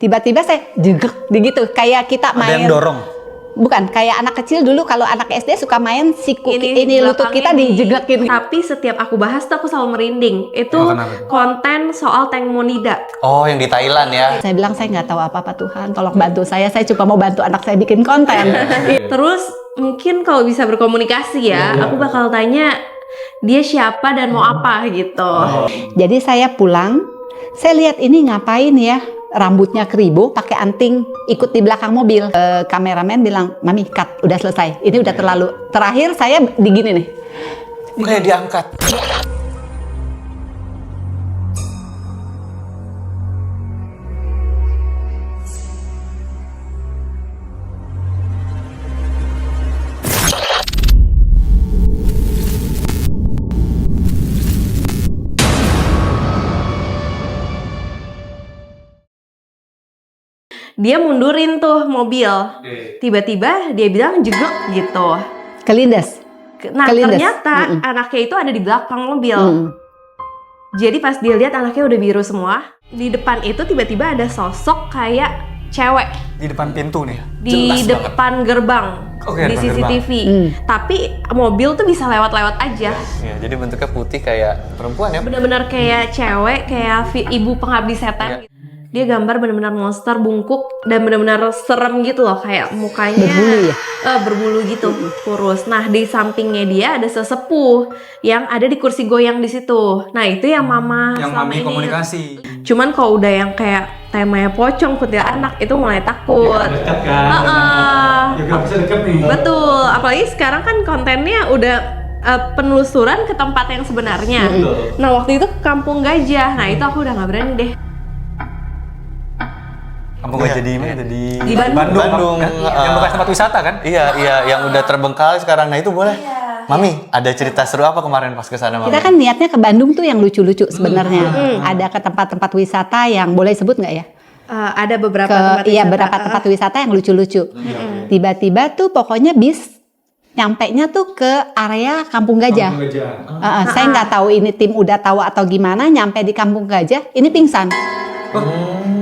Tiba-tiba saya jegrek gitu, kayak kita main. Ada yang dorong. Bukan, kayak anak kecil dulu kalau anak SD suka main siku ini lutut kita dijeglekin. Tapi setiap aku bahas tuh aku selalu merinding. Itu kenapa? konten soal Tank Monida. Oh, yang di Thailand ya. Saya bilang saya nggak tahu apa-apa Tuhan, tolong bantu saya cuma mau bantu anak saya bikin konten. Terus mungkin kalau bisa berkomunikasi ya, aku bakal tanya dia siapa dan mau apa gitu. Jadi saya pulang, saya lihat ini ngapain ya, rambutnya keribu, pakai anting, ikut di belakang mobil. Kameramen bilang, Mami cut, udah selesai. Ini udah terlalu. Terakhir saya digini nih. Kayak diangkat. Dia mundurin tuh mobil. Tiba-tiba dia bilang jegrek gitu. Kelindes. Nah, Kelindes. ternyata anaknya itu ada di belakang mobil. Jadi pas dia lihat anaknya udah biru semua, di depan itu tiba-tiba ada sosok kayak cewek Di depan pintu nih. di depan gerbang. Oke, di depan CCTV. Tapi mobil tuh bisa lewat-lewat aja. Ya, jadi bentuknya putih kayak perempuan ya. Bener-bener kayak cewek, kayak ibu pengabdi setan. Dia gambar bener-bener monster bungkuk dan bener-bener serem gitu loh, kayak mukanya Berbulu ya? Berbulu gitu, kurus. Nah, di sampingnya dia ada sesepuh yang ada di kursi goyang di situ. Nah, itu yang mama Yang selama mami ini. komunikasi. Cuman kalau udah yang kayak temanya pocong kuntilanak itu mulai takut. Dekat kan? Juga bisa deket nih. Betul, apalagi sekarang kan kontennya udah penelusuran ke tempat yang sebenarnya. Betul. Nah, waktu itu Kampung Gajah. Nah, itu aku udah nggak berani deh. Kamu gak jadi mana? Di Bandung. Yang bekas tempat wisata kan? Iya, yang udah terbengkalai sekarang. Nah, itu boleh. Mami, ada cerita seru apa kemarin pas ke sana, Mami? Kita kan niatnya ke Bandung tuh yang lucu-lucu sebenarnya. Ada ke tempat-tempat wisata yang boleh sebut nggak ya? Ada beberapa tempat Iya, wisata. beberapa tempat wisata yang lucu-lucu. Tiba-tiba tuh pokoknya bis nyampenya tuh ke area Kampung Gajah. Saya nggak tahu ini tim udah tahu atau gimana, nyampe di Kampung Gajah, ini pingsan.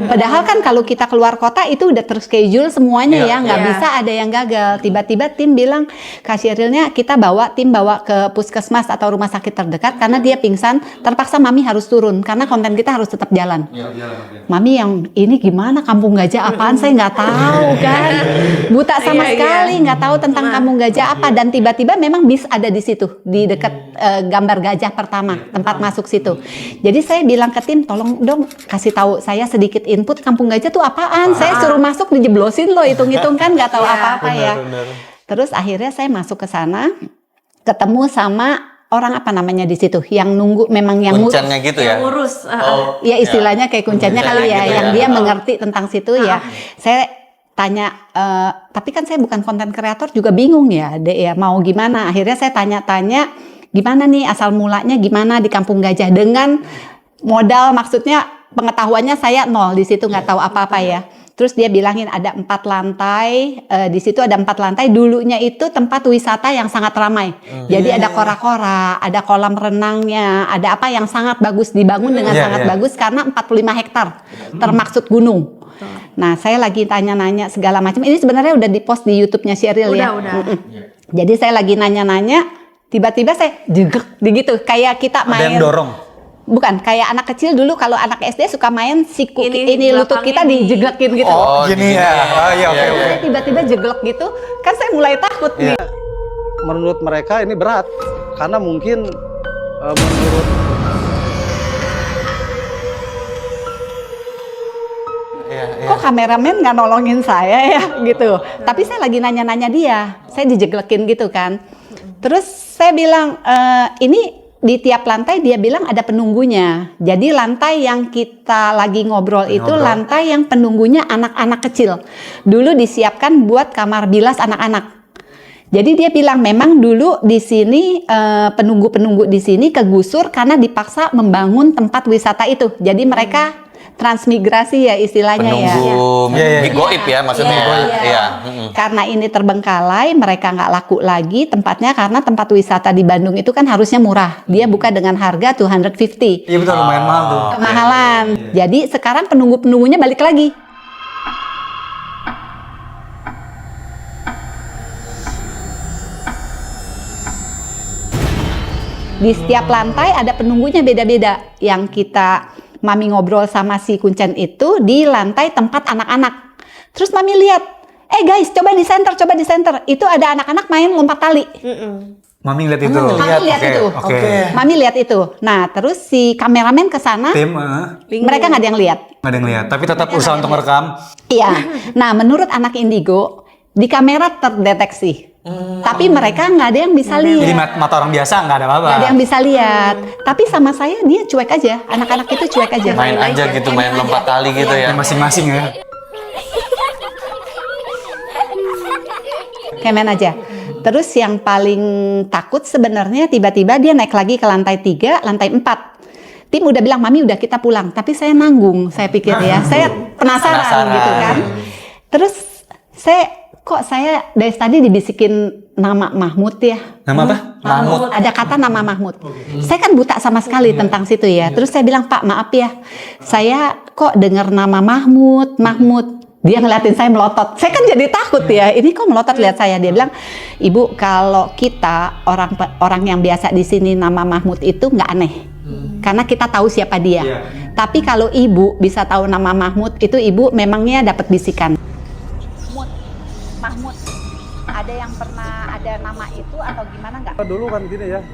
Padahal kan kalau kita keluar kota itu udah terschedule semuanya ya, nggak bisa ada yang gagal. Tiba-tiba tim bilang, kasirnya kita tim bawa ke puskesmas atau rumah sakit terdekat karena dia pingsan. Terpaksa Mami harus turun karena konten kita harus tetap jalan. Mami yang ini gimana Kampung Gajah apaan saya nggak tahu kan, buta sama sekali nggak tahu tentang Kampung Gajah apa. Dan tiba-tiba memang bis ada di situ di dekat gambar gajah pertama tempat masuk situ. Jadi saya bilang ke tim, tolong dong kasih tahu saya sedikit input Kampung Gajah tuh apaan. Saya suruh masuk dijeblosin loh, hitung-hitung kan nggak tahu apa-apa ya. Terus akhirnya saya masuk ke sana, ketemu sama orang apa namanya di situ yang nunggu, memang yang kuncannya gitu ya. Yang ngurus. Ya istilahnya kayak kuncannya kali ya, gitu yang ya. dia mengerti tentang situ ya. Saya tanya, tapi kan saya bukan konten kreator juga bingung ya, Dek ya mau gimana. Akhirnya saya tanya-tanya gimana nih asal mulanya gimana di Kampung Gajah dengan modal, maksudnya pengetahuannya saya nol di situ, nggak tahu apa-apa ya. Terus dia bilangin ada 4 lantai, di situ ada 4 lantai. Dulunya itu tempat wisata yang sangat ramai. Jadi ada kora-kora, ada kolam renangnya, ada apa yang sangat bagus dibangun dengan sangat bagus karena 45 hektar termaksud gunung. Nah, saya lagi tanya-nanya segala macam. Ini sebenarnya udah di-post di YouTube-nya Sheryl ya. Udah. Jadi saya lagi nanya-nanya, tiba-tiba saya jegrek gitu, kayak kita main. Ada yang dorong. Bukan, kayak anak kecil dulu kalau anak SD suka main siku ini lutut kita belakang ini. dijeglekin gitu. Oh, gini ya. Oh iya, oke. Saya tiba-tiba jeglek gitu, kan saya mulai takut nih. Menurut mereka ini berat karena mungkin menurut Kok kameramen nggak nolongin saya ya gitu. Tapi saya lagi nanya-nanya dia, saya dijeglekin gitu kan. Terus saya bilang, ini di tiap lantai dia bilang ada penunggunya. Jadi lantai yang kita lagi ngobrol itu lantai yang penunggunya anak-anak kecil. Dulu disiapkan buat kamar bilas anak-anak. Jadi dia bilang memang dulu di sini penunggu-penunggu di sini kegusur karena dipaksa membangun tempat wisata itu. Jadi mereka transmigrasi ya istilahnya penunggu goib ya maksudnya. Iya. Karena ini terbengkalai, mereka nggak laku lagi tempatnya karena tempat wisata di Bandung itu kan harusnya murah. Dia buka dengan harga 250. Iya betul, lumayan mahal tuh. Kemahalan. Jadi sekarang penunggu-penunggunya balik lagi. Di setiap lantai ada penunggunya beda-beda. Yang kita Mami ngobrol sama si Kuncen itu di lantai tempat anak-anak. Terus Mami lihat, guys, coba di center. Itu ada anak-anak main lompat tali. Mami lihat itu. Mami lihat itu. Mami lihat itu. Nah, terus si kameramen ke sana, Tim, mereka nggak ada yang lihat. nggak ada yang lihat. Tapi tetap usaha untuk merekam. Iya. Nah, menurut anak indigo, di kamera terdeteksi. Tapi mereka nggak ada yang bisa Jadi lihat. mata orang biasa nggak ada apa-apa. Nggak ada yang bisa lihat. Tapi sama saya dia cuek aja. Anak-anak itu cuek aja. Main aja gitu, main lompat tali gitu ya. Masing-masing ya. Kemen aja. Terus yang paling takut sebenarnya tiba-tiba dia naik lagi ke lantai 3, lantai 4. Tim udah bilang, Mami udah kita pulang. Tapi saya nanggung, saya pikir ya. Saya penasaran gitu kan. Terus saya dari tadi dibisikin nama Mahmud ya. Nama apa? Mahmud. Ada kata nama Mahmud. Saya kan buta sama sekali tentang situ ya. Terus saya bilang, Pak maaf ya. Saya kok dengar nama Mahmud. Dia ngeliatin saya melotot. Saya kan jadi takut ya. Ini kok melotot lihat saya. Dia bilang, Ibu kalau kita orang yang biasa di sini nama Mahmud itu nggak aneh. Karena kita tahu siapa dia. Tapi kalau Ibu bisa tahu nama Mahmud itu Ibu memangnya dapat bisikan. Mahmud, ada yang pernah ada nama itu atau gimana nggak? Dulu kan gini ya,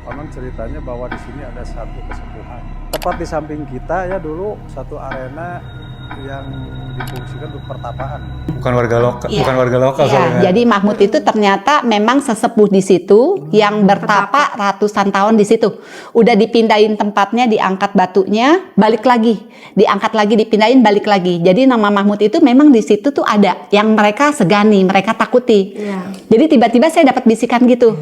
konon ceritanya bahwa di sini ada satu kesepuhan. Tepat di samping kita ya dulu satu arena yang difungsikan untuk pertapaan. Bukan warga lokal, Iya. bukan warga lokal Iya, soalnya. jadi Mahmud itu ternyata memang sesepuh di situ yang bertapa ratusan tahun di situ. Udah dipindahin tempatnya, diangkat batunya, balik lagi, diangkat lagi, dipindahin, balik lagi. Jadi nama Mahmud itu memang di situ tuh ada yang mereka segani, mereka takuti. Jadi tiba-tiba saya dapat bisikan gitu.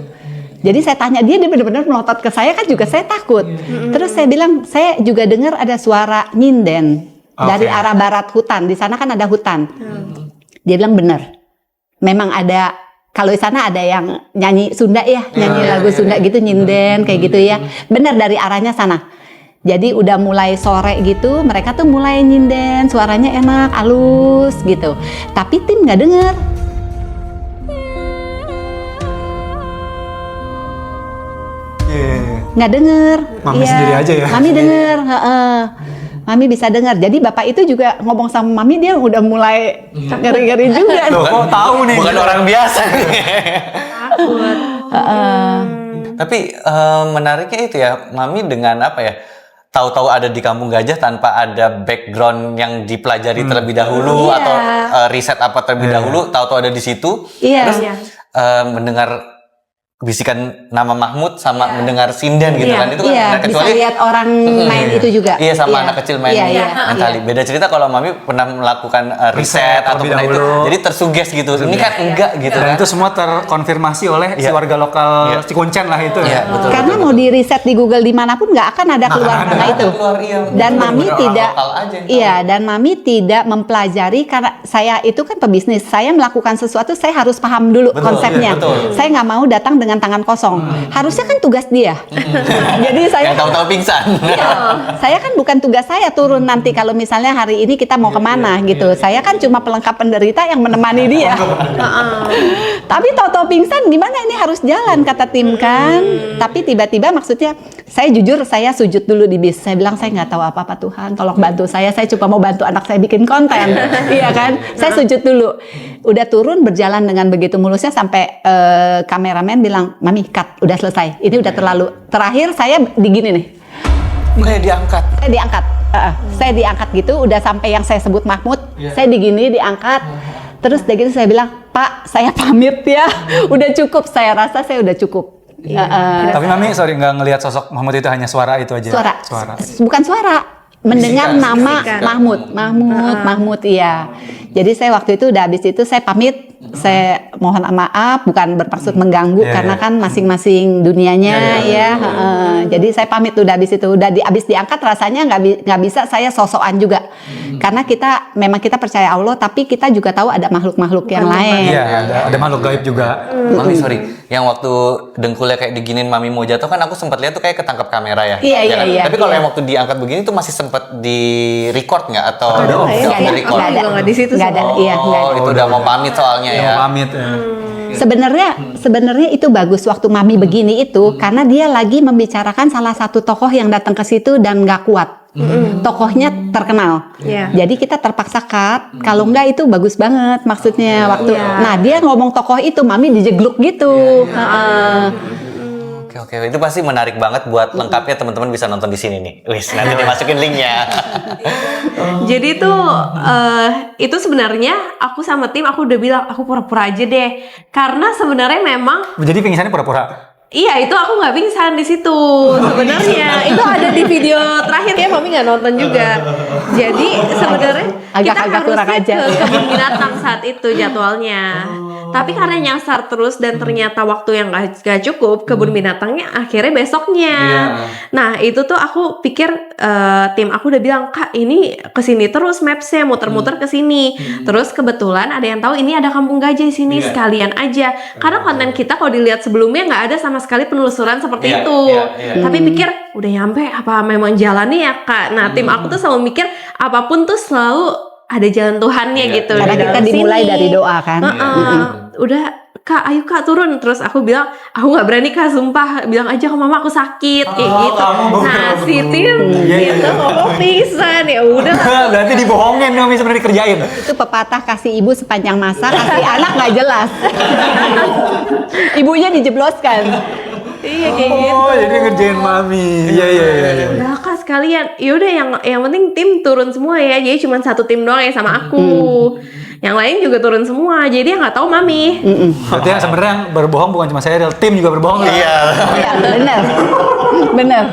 Jadi saya tanya dia benar-benar melotot ke saya kan juga saya takut. Terus saya bilang saya juga dengar ada suara nyinden. Dari arah barat hutan, di sana kan ada hutan. Dia bilang benar, memang ada. Kalau di sana ada yang nyanyi Sunda ya, nyanyi lagu Sunda gitu, nyinden kayak gitu ya. Benar dari arahnya sana. Jadi udah mulai sore gitu, mereka tuh mulai nyinden, suaranya enak, halus gitu. Tapi tim nggak dengar. Nggak denger. Mami sendiri aja ya? Mami denger, Mami bisa dengar. Jadi bapak itu juga ngomong sama Mami, dia udah mulai ngeri-ngeri juga. Loh, kok tahu nih? Bukan orang biasa nih. Takut. Tapi menariknya itu ya, Mami dengan apa ya? Tahu-tahu ada di Kampung Gajah tanpa ada background yang dipelajari terlebih dahulu Iya. atau riset apa terlebih dahulu, tahu-tahu ada di situ. Iya. Terus mendengar bisikan nama Mahmud sama mendengar sinden gitu kan, itu kan Iya, nah, bisa lihat orang main itu juga. Iya, sama anak kecil main tali. Beda cerita kalau Mami pernah melakukan riset atau terlebih pernah itu, dahulu. jadi tersuges gitu. Ini kan enggak gitu Dan kan. itu semua terkonfirmasi oleh si warga lokal Cikuncen lah itu Iya, ya. betul. Karena mau di riset di Google dimanapun nggak akan ada keluar nama itu. Keluar, iya. Dan Betul, Mami bener, tidak, orang lokal aja yang tahu. iya, dan Mami tidak mempelajari karena saya itu kan pebisnis. Saya melakukan sesuatu, saya harus paham dulu Betul, konsepnya. iya, betul. Saya nggak mau datang dengan tangan kosong. Harusnya kan tugas dia. Jadi saya Yang tahu-tahu pingsan. Iya, saya kan bukan tugas saya turun nanti kalau misalnya hari ini kita mau kemana gitu. Saya kan cuma pelengkap penderita yang menemani dia. Tapi tahu-tahu pingsan gimana ini harus jalan kata tim kan. Tapi tiba-tiba maksudnya saya jujur saya sujud dulu di bis. Saya bilang saya nggak tahu apa-apa Tuhan. Tolong bantu saya cuma mau bantu anak saya bikin konten. Iya kan. Saya sujud dulu. Udah turun berjalan dengan begitu mulusnya sampai kameramen bilang, Mami cut, udah selesai. Ini udah terlalu. Terakhir saya digini nih. Kayak diangkat. Saya diangkat. Saya diangkat gitu, udah sampai yang saya sebut Mahmud. Saya digini, diangkat. Terus dari gitu saya bilang, Pak, saya pamit ya. Udah cukup, saya rasa saya udah cukup. Tapi Mami sorry nggak ngelihat sosok Mahmud itu, hanya suara itu aja. Suara. Bukan suara. Mendengar nama Mahmud, iya. Jadi saya waktu itu udah habis itu saya pamit. Saya mohon maaf, bukan bermaksud mengganggu karena kan masing-masing dunianya jadi saya pamit udah habis itu, udah habis diangkat rasanya nggak bisa saya sosokan juga. Karena memang kita percaya Allah, tapi kita juga tahu ada makhluk-makhluk yang lain. Iya, ada makhluk gaib juga. Mami sorry, yang waktu dengkulnya kayak diginin Mami mau jatuh kan aku sempat lihat tuh kayak ketangkap kamera ya. Iya, kan? iya. Tapi kalau yang waktu diangkat begini tuh masih sempat di record nggak atau Nggak ada, di record? nggak ada. Nggak di situ Nggak ada, semua. iya, nggak ada. Oh, itu udah mau pamit soalnya ya. Mau pamit. Sebenarnya itu bagus waktu Mami begini itu karena dia lagi membicarakan salah satu tokoh yang datang ke situ dan nggak kuat. Tokohnya terkenal. Jadi kita terpaksa cut. Kalau enggak itu bagus banget maksudnya waktu. Nah, dia ngomong tokoh itu Mami dijegluk gitu. Oke, itu pasti menarik banget buat lengkapnya teman-teman bisa nonton di sini nih. Wis, nanti dimasukin linknya. Jadi itu sebenarnya aku sama tim aku udah bilang aku pura-pura aja deh. Karena sebenarnya memang Jadi pingsannya pura-pura. iya itu aku nggak pingsan di situ sebenarnya. Itu ada di video terakhir ya, Mami nggak nonton juga. Jadi sebenarnya kita Agak kurang harusnya ajar. ke kebun binatang saat itu jadwalnya. Tapi karena nyasar terus dan ternyata waktu yang gak cukup, kebun binatangnya akhirnya besoknya. Nah itu tuh aku pikir tim aku udah bilang, Kak ini kesini terus mapsnya, muter-muter kesini. Terus kebetulan ada yang tahu ini ada kampung gajah di sini, sekalian aja. Karena konten kita kalau dilihat sebelumnya nggak ada sama sekali penelusuran seperti itu. Tapi pikir udah nyampe apa memang jalannya ya Kak. Nah tim aku tuh selalu mikir apapun tuh selalu ada jalan Tuhannya gitu. Karena kita dimulai dari doa kan. Udah Kak, ayo Kak turun. Terus aku bilang, aku nggak berani Kak, sumpah. Bilang aja ke Mama aku sakit kayak gitu. Nah si Tim itu ngomong pingsan ya udah. Berarti dibohongin dong sebenarnya dikerjain. Itu pepatah kasih ibu sepanjang masa, kasih anak nggak jelas. Ibunya dijebloskan. Iya kayak gitu. Oh, jadi ngerjain Mami. Iya. Udah Kak sekalian. Yaudah yang penting tim turun semua ya. Jadi cuma satu tim doang ya sama aku. Yang lain juga turun semua. Jadi yang nggak tahu Mami. Berarti yang sebenarnya yang berbohong bukan cuma Sheryl, tim juga berbohong. Iya. Iya, benar.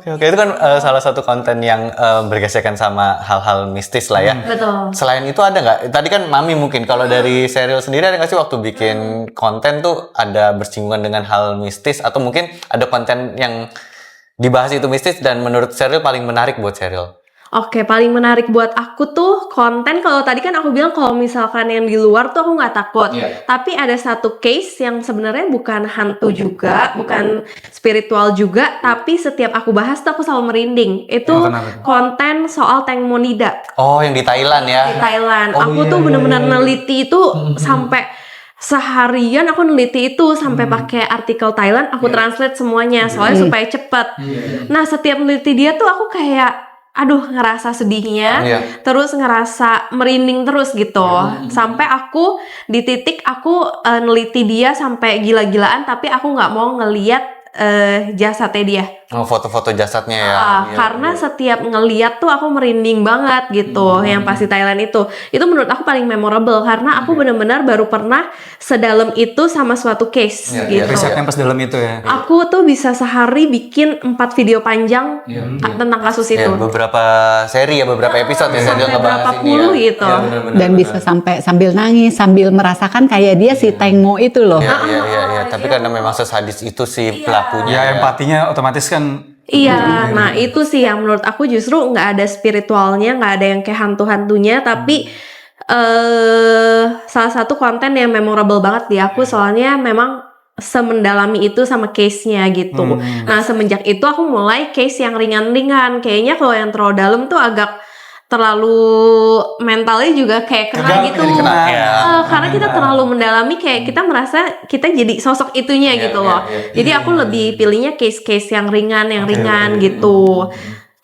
Oke, itu kan salah satu konten yang bergesekan sama hal-hal mistis lah ya. Betul. Selain itu ada nggak? Tadi kan Mami mungkin, kalau dari Sheryl sendiri ada nggak sih waktu bikin konten tuh ada bersinggungan dengan hal mistis atau mungkin ada konten yang dibahas itu mistis dan menurut Sheryl paling menarik buat Sheryl? Oke, paling menarik buat aku tuh konten, kalau tadi kan aku bilang kalau misalkan yang di luar tuh aku nggak takut. Tapi ada satu case yang sebenarnya bukan hantu juga, bukan spiritual juga, tapi setiap aku bahas tuh aku selalu merinding. Itu konten soal Teng Monida Oh, yang di Thailand ya? di Thailand. Oh, Aku iya, tuh iya, bener-bener neliti itu sampai seharian aku neliti itu sampai pakai artikel Thailand, aku translate semuanya soalnya supaya cepet. Nah, setiap neliti dia tuh aku kayak aduh ngerasa sedihnya, terus ngerasa merinding terus gitu. Sampai aku di titik aku neliti dia sampai gila-gilaan, tapi aku nggak mau ngeliat jasadnya dia. Oh, foto-foto jasadnya ya. Karena setiap ngeliat tuh aku merinding banget gitu. Yang pasti Thailand itu menurut aku paling memorable karena aku benar-benar baru pernah sedalam itu sama suatu case gitu. Risetnya pas dalam itu ya. Aku tuh bisa sehari bikin 4 video panjang tentang kasus itu. Beberapa seri ya, beberapa episode ya sampai saya ngebahas berapa ini puluh ya. gitu. Dan bisa sampai sambil nangis, sambil merasakan kayak dia si Teng Mo itu loh. Iya. Tapi karena memang sesadis itu si pelakunya. Ya empatinya otomatis kan. Iya, nah itu sih yang menurut aku justru nggak ada spiritualnya, nggak ada yang kayak hantu-hantunya, tapi salah satu konten yang memorable banget di aku soalnya memang semendalami itu sama case-nya gitu. Nah semenjak itu aku mulai case yang ringan-ringan. Kayaknya kalau yang terlalu dalam tuh agak terlalu mentalnya juga kayak kena gitu. Karena kita terlalu mendalami kayak kita merasa kita jadi sosok itunya gitu loh. Jadi aku lebih pilihnya case-case yang ringan gitu.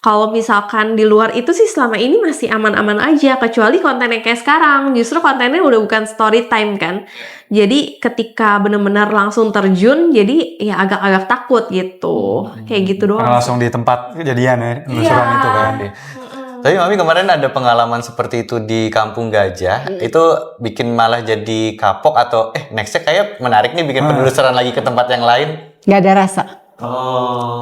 Kalau misalkan di luar itu sih selama ini masih aman-aman aja, kecuali konten yang kayak sekarang. Justru kontennya udah bukan story time kan. Jadi ketika benar-benar langsung terjun, jadi ya agak-agak takut gitu. Kayak gitu doang. Karena langsung di tempat kejadian ya, penelusuran itu kan. Tapi Mami kemarin ada pengalaman seperti itu di Kampung Gajah. Itu bikin malah jadi kapok atau nextnya kayak menarik nih bikin penelusuran lagi ke tempat yang lain? Nggak ada rasa.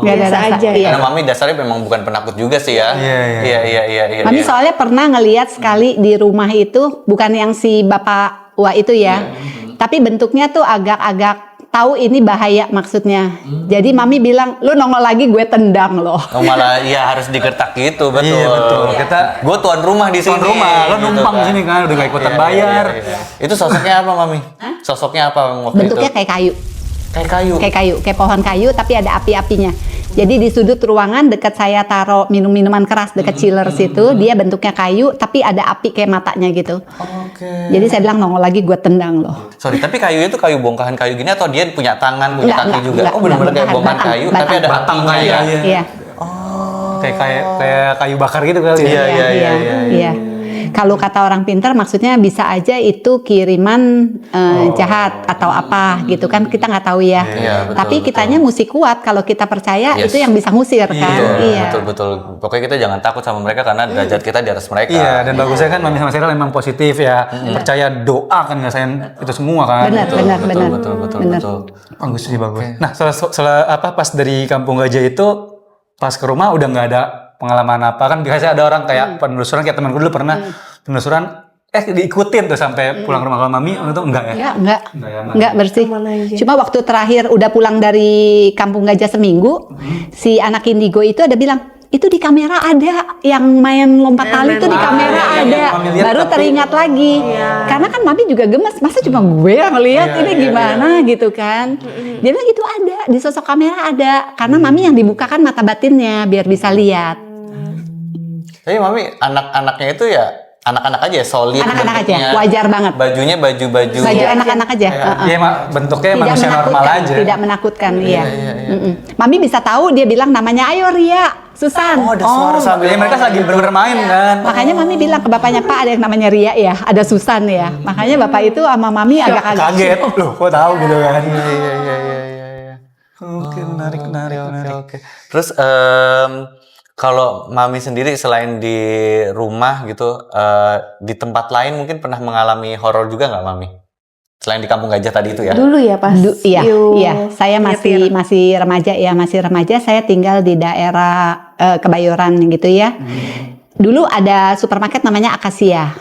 Nggak ada rasa aja. Karena Mami dasarnya memang bukan penakut juga sih ya. Iya. Mami soalnya pernah ngelihat sekali di rumah itu, bukan yang si Bapak Wah itu ya. Tapi bentuknya tuh agak-agak tahu ini bahaya maksudnya. Jadi Mami bilang, lu nongol lagi gue tendang loh. Oh malah ya harus digertak gitu, betul. Iya betul. Gue tuan rumah di sini. Tuan rumah, lo numpang di sini kan, udah gak ikutan bayar. Itu sosoknya apa Mami? Sosoknya apa waktu Bentuknya itu? kayak kayu. kayak pohon kayu tapi ada api-apinya. Jadi di sudut ruangan dekat saya taruh minuman keras dekat chiller situ, dia bentuknya kayu tapi ada api kayak matanya gitu. Jadi saya bilang nongol lagi gue tendang loh. Sorry, tapi kayu itu kayu bongkahan kayu gini atau dia punya tangan, punya kaki juga? Oh benar-benar kayak bongkahan kayu tapi ada apinya ya? Iya. Kayak kayu bakar gitu kali. Iya. Kalau kata orang pintar maksudnya bisa aja itu kiriman jahat atau apa gitu kan, kita nggak tahu ya. Tapi kitanya mesti kuat kalau kita percaya itu yang bisa ngusir kan. Betul. Pokoknya kita jangan takut sama mereka karena derajat kita di atas mereka. Iya, dan bagusnya kan Mami sama Sheryl memang positif ya. Percaya doa kan ngerasain itu semua kan. Benar. Betul. Bagus sih, bagus. Nah, setelah pas dari Kampung Gajah itu pas ke rumah udah nggak ada pengalaman apa kan? Biasanya ada orang kayak penelusuran, kayak temanku dulu pernah penelusuran diikutin tuh sampai pulang rumah. Kalau Mami itu enggak ya? Enggak bersih. Cuma waktu terakhir udah pulang dari Kampung Gajah seminggu, si anak indigo itu ada bilang, itu di kamera ada yang main lompat tali itu di kamera ada. Baru teringat lagi. Karena kan Mami juga gemes, masa cuma gue yang ngeliat ini gimana gitu kan. Dia bilang itu ada, di sosok kamera ada. Karena Mami yang dibukakan mata batinnya biar bisa lihat. Tapi Mami anak-anaknya itu ya anak-anak aja, solid. Anak-anak aja, wajar banget. Bajunya baju Baju anak-anak aja. Iya, bentuknya Tidak manusia normal aja. Tidak menakutkan, iya. Mami bisa tahu dia bilang namanya ayo Ria, Susan. Oh, ada suara sambil mereka lagi bener-bener main kan. Makanya Mami bilang ke bapaknya, Pak ada yang namanya Ria ya, ada Susan ya. Makanya bapak itu sama Mami agak kaget. Loh, kok tahu gitu kan. Iya. Oke, menarik. Oke. Terus kalau Mami sendiri selain di rumah gitu, di tempat lain mungkin pernah mengalami horor juga nggak Mami? Selain di Kampung Gajah tadi itu ya? Dulu ya pas. Iya. Saya masih remaja. Saya tinggal di daerah Kebayoran gitu ya. Dulu ada supermarket namanya Akasia.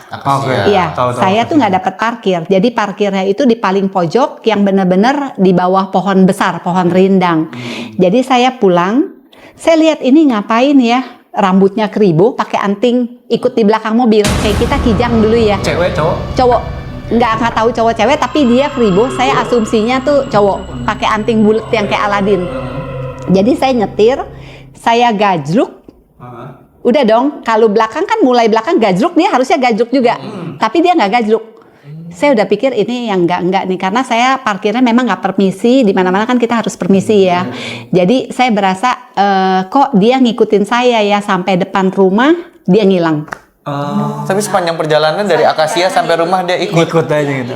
Iya. Saya tuh nggak dapat parkir. Jadi parkirnya itu di paling pojok yang benar-benar di bawah pohon besar, pohon rindang. Jadi saya pulang. Saya lihat ini ngapain ya, rambutnya keribu, pakai anting, ikut di belakang mobil. Kayak kita kijang dulu ya. Cewek, cowok? Cowok. Nggak tahu cowok cewek, tapi dia keribu. Saya asumsinya tuh cowok, pakai anting bulat yang kayak Aladin. Jadi saya nyetir, saya gajruk. Udah dong, kalau belakang kan mulai belakang gajruk, dia harusnya gajruk juga. Tapi dia nggak gajruk. Saya udah pikir ini yang enggak nih, karena saya parkirnya memang nggak permisi, di mana-mana kan kita harus permisi ya. Jadi saya berasa kok dia ngikutin saya ya sampai depan rumah, dia ngilang. Tapi sepanjang perjalanan dari Akasia sampai rumah dia ikut aja gitu.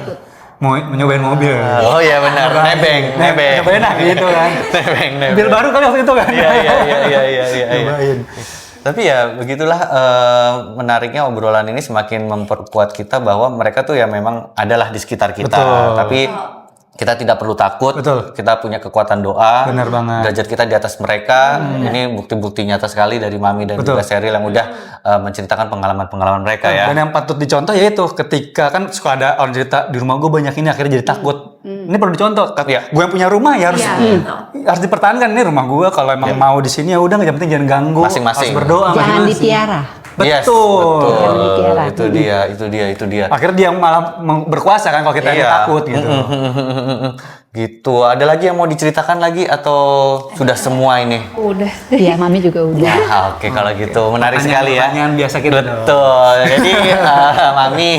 Mau nyobain mobil. Oh iya benar, nebeng. Nyobain gitu kan. nebeng. Mobil baru kali waktu itu kan. Iya. Tapi ya begitulah, menariknya obrolan ini semakin memperkuat kita bahwa mereka tuh ya memang adalah di sekitar kita. Betul. Tapi kita tidak perlu takut. Betul. Kita punya kekuatan doa. Benar banget. Derajat kita di atas mereka. Ini bukti-bukti nyata sekali dari Mami dan juga Sheryl yang udah menceritakan pengalaman-pengalaman mereka ya. Dan yang patut dicontoh yaitu ketika kan suka ada orang cerita di rumah gue banyak ini, akhirnya jadi takut. Ini perlu dicontoh. Gue yang punya rumah ya harus dipertahankan. Ini rumah gue, kalau emang mau di sini ya udah, nggak penting jangan ganggu. Masing-masing. Harus berdoa. Jangan dipiara. Betul. Itu dia. Akhirnya dia malah berkuasa kan kalau kita yang takut gitu. Gitu. Ada lagi yang mau diceritakan lagi atau sudah semua ini? Udah. Iya, Mami juga udah. Oke, kalau gitu menarik sekali ya. Pertanyaan biasa kita. Betul. Jadi Mami,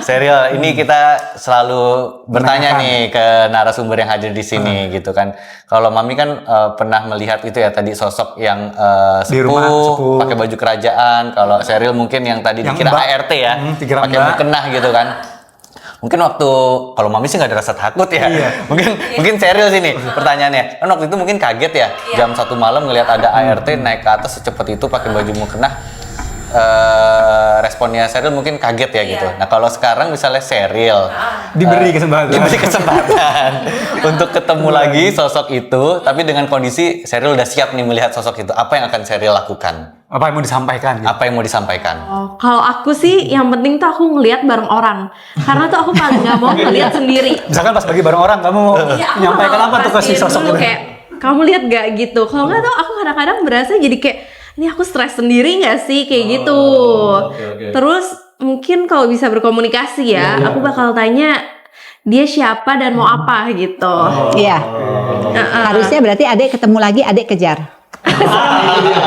Sheryl, ini kita selalu bertanya nih ke narasumber yang hadir di sini gitu kan. Kalau Mami kan pernah melihat itu ya tadi sosok yang sepuh, pakai baju kerajaan. Kalau Sheryl mungkin yang tadi dikira ART ya, pakai mukena gitu kan. Mungkin waktu, kalau Mami sih nggak ada rasa takut ya. Mungkin Sheryl sini pertanyaannya. Kan waktu itu mungkin kaget ya, jam 1 malam ngelihat ada ART naik ke atas secepat itu pakai baju mukena. Responnya Sheryl mungkin kaget ya gitu. Nah kalau sekarang misalnya Sheryl diberi kesempatan untuk ketemu lagi sosok itu, tapi dengan kondisi Sheryl udah siap nih melihat sosok itu, apa yang akan Sheryl lakukan? Apa yang mau disampaikan? Gitu? Apa yang mau disampaikan? Kalau aku sih yang penting tuh aku ngelihat bareng orang, karena tuh aku paling nggak mau ngelihat sendiri. Misalkan pas bagi bareng orang, kamu menyampaikan apa tuh ke si sosok itu? Kayak kamu lihat gak gitu? Kalau nggak tuh aku kadang-kadang berasa jadi kayak ini aku stres sendiri nggak sih kayak gitu. Terus mungkin kalau bisa berkomunikasi ya, aku bakal tanya dia siapa dan mau apa gitu. Iya. Harusnya berarti adik ketemu lagi, adik kejar.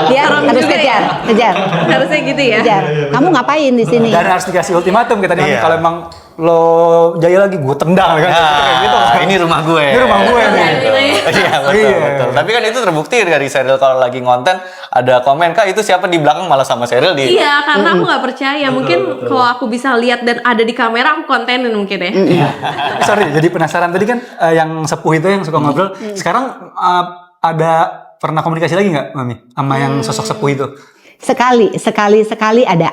Dia harus juga ya? kejar. Harusnya gitu ya. Kejar. Kamu ngapain di sini? Dan harus dikasih ultimatum kita nih, Iya. kalau emang lo jaya lagi gue tendang kan. Kayak gitu. Ini rumah gue. Ini rumah gue nih. Iya betul, Iya. betul. Tapi kan itu terbukti dari Sheryl kalau lagi ngonten ada komen, Kak itu siapa di belakang malah sama Sheryl di. Iya, karena aku nggak percaya. Mungkin kalau aku bisa lihat dan ada di kamera, aku kontenin mungkin ya. Sorry, jadi penasaran tadi kan yang sepuh itu yang suka ngobrol. Sekarang ada pernah komunikasi lagi nggak, Mami, sama yang sosok sepuh itu? Sekali ada.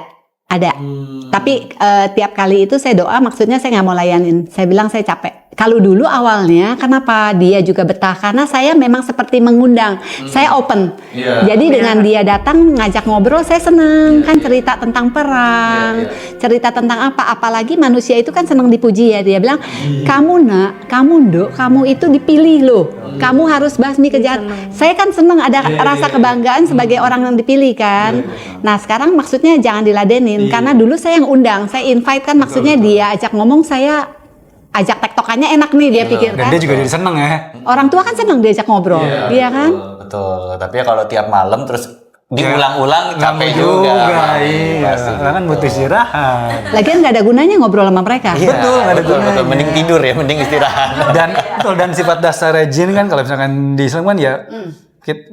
Tapi tiap kali itu saya doa, maksudnya saya nggak mau layanin. Saya bilang saya capek. Kalau dulu awalnya, kenapa dia juga betah? Karena saya memang seperti mengundang. Saya open. Jadi dengan dia datang ngajak ngobrol, saya seneng. Kan cerita tentang perang, cerita tentang apa. Apalagi manusia itu kan seneng dipuji ya. Dia bilang, kamu nak, kamu nduk, kamu itu dipilih loh. Kamu harus basmi kejahatan. Saya kan seneng ada rasa kebanggaan sebagai orang yang dipilih kan. Nah sekarang maksudnya jangan diladenin. Karena dulu saya yang undang, saya invite kan, maksudnya dia ajak ngomong, saya ajak tektokannya enak nih, dia pikir Dan kan. dia juga jadi seneng ya. Orang tua kan seneng diajak ngobrol, iya kan? Betul. Tapi kalau tiap malam terus diulang-ulang capek Nggak juga. iya. Pasti. Karena kan butuh istirahat. Lagian nggak ada gunanya ngobrol sama mereka. Iya, Betul, nggak ada betul. gunanya. Mending tidur ya, mending istirahat. Dan betul, dan sifat dasar jin kan kalau misalkan di Islam kan ya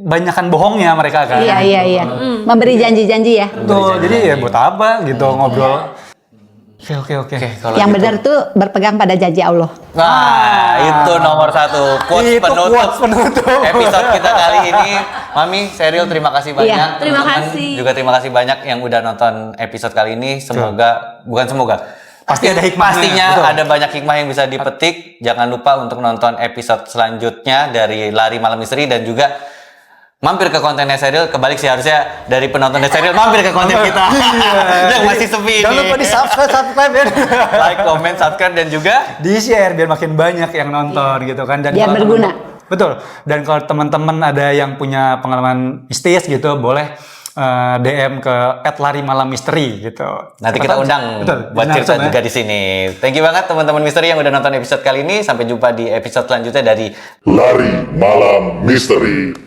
banyakan bohongnya mereka kan. Iya. Memberi janji-janji ya. Betul, jadi ya buat apa gitu ngobrol. Oke. Kalau Yang gitu. benar tuh berpegang pada janji Allah. Nah, itu nomor satu. Quotes Itu penutup. quotes penutup. Episode kita kali ini. Mami, Sheryl terima kasih banyak. Iya, terima Teman-teman kasih. Juga terima kasih banyak yang udah nonton episode kali ini. Bukan semoga. Pasti ada hikmahnya. Pastinya Betul. ada banyak hikmah yang bisa dipetik. Jangan lupa untuk nonton episode selanjutnya dari Lari Malam Misteri dan juga mampir ke kontennya Sheryl. Kebalik sih harusnya dari penontonnya Sheryl mampir ke konten kita yang masih sepi ini. Jangan lupa di subscribe ya. Like, comment, subscribe dan juga Di share biar makin banyak yang nonton gitu kan. Dan Biar kalau berguna. Betul. Dan kalau teman-teman ada yang punya pengalaman mistis gitu, boleh DM ke @larimalam_misteri gitu. nanti Siapa kita tahu- undang Betul, buat narasum cerita ya. juga di sini. Thank you banget teman-teman misteri yang udah nonton episode kali ini. Sampai jumpa di episode selanjutnya dari Lari Malam Misteri.